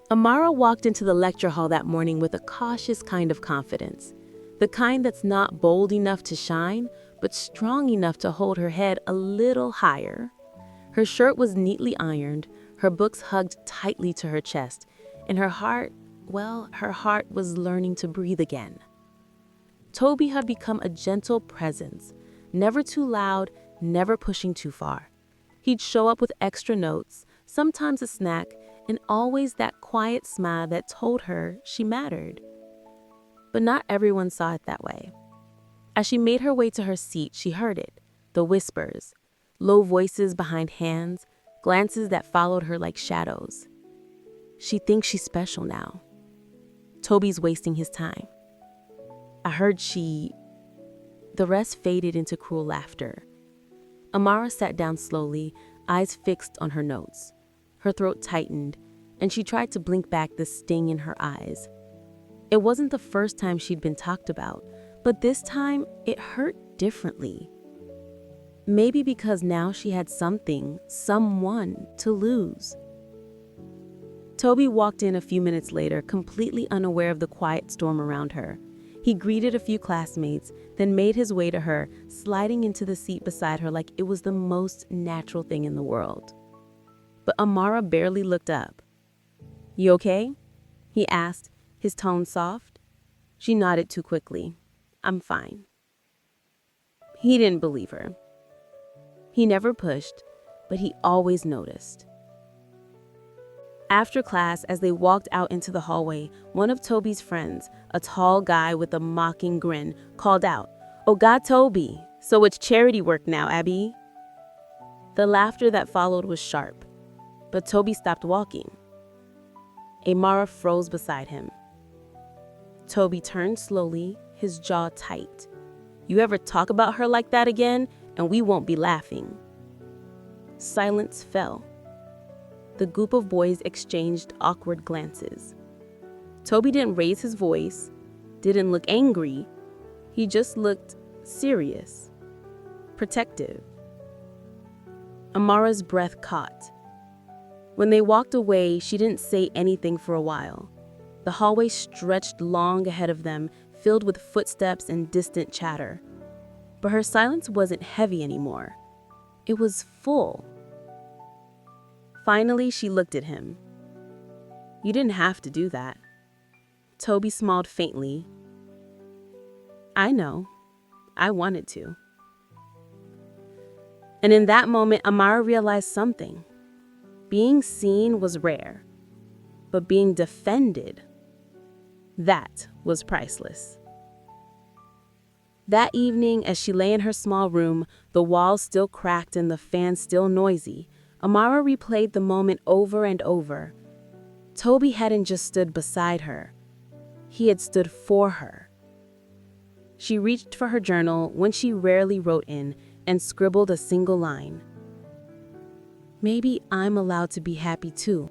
Amara walked into the lecture hall that morning with a cautious kind of confidence. The kind that's not bold enough to shine, but strong enough to hold her head a little higher. Her shirt was neatly ironed, her books hugged tightly to her chest, and her heart was learning to breathe again. Tobi had become a gentle presence, never too loud, never pushing too far. He'd show up with extra notes, sometimes a snack, and always that quiet smile that told her she mattered. But not everyone saw it that way. As she made her way to her seat, she heard it, the whispers, low voices behind hands, glances that followed her like shadows. She thinks she's special now. Tobi's wasting his time. I heard she... The rest faded into cruel laughter. Amara sat down slowly, eyes fixed on her notes. Her throat tightened, and she tried to blink back the sting in her eyes. It wasn't the first time she'd been talked about, but this time it hurt differently. Maybe because now she had someone to lose. Tobi walked in a few minutes later, completely unaware of the quiet storm around her. He greeted a few classmates, then made his way to her, sliding into the seat beside her like it was the most natural thing in the world. But Amara barely looked up. "You okay?" he asked, his tone soft. She nodded too quickly. "I'm fine." He didn't believe her. He never pushed, but he always noticed. After class, as they walked out into the hallway, one of Tobi's friends, a tall guy with a mocking grin, called out, "Oh God, Tobi, so it's charity work now, Abby." The laughter that followed was sharp, but Tobi stopped walking. Amara froze beside him. Tobi turned slowly, his jaw tight. "You ever talk about her like that again, and we won't be laughing." Silence fell. The group of boys exchanged awkward glances. Tobi didn't raise his voice, didn't look angry. He just looked serious, protective. Amara's breath caught. When they walked away, she didn't say anything for a while. The hallway stretched long ahead of them, filled with footsteps and distant chatter. But her silence wasn't heavy anymore. It was full. Finally, she looked at him. "You didn't have to do that." Tobi smiled faintly. "I know. I wanted to." And in that moment, Amara realized something. Being seen was rare, but being defended, that was priceless. That evening, as she lay in her small room, the walls still cracked and the fan still noisy, Amara replayed the moment over and over. Tobi hadn't just stood beside her. He had stood for her. She reached for her journal, one she rarely wrote in, and scribbled a single line. "Maybe I'm allowed to be happy too."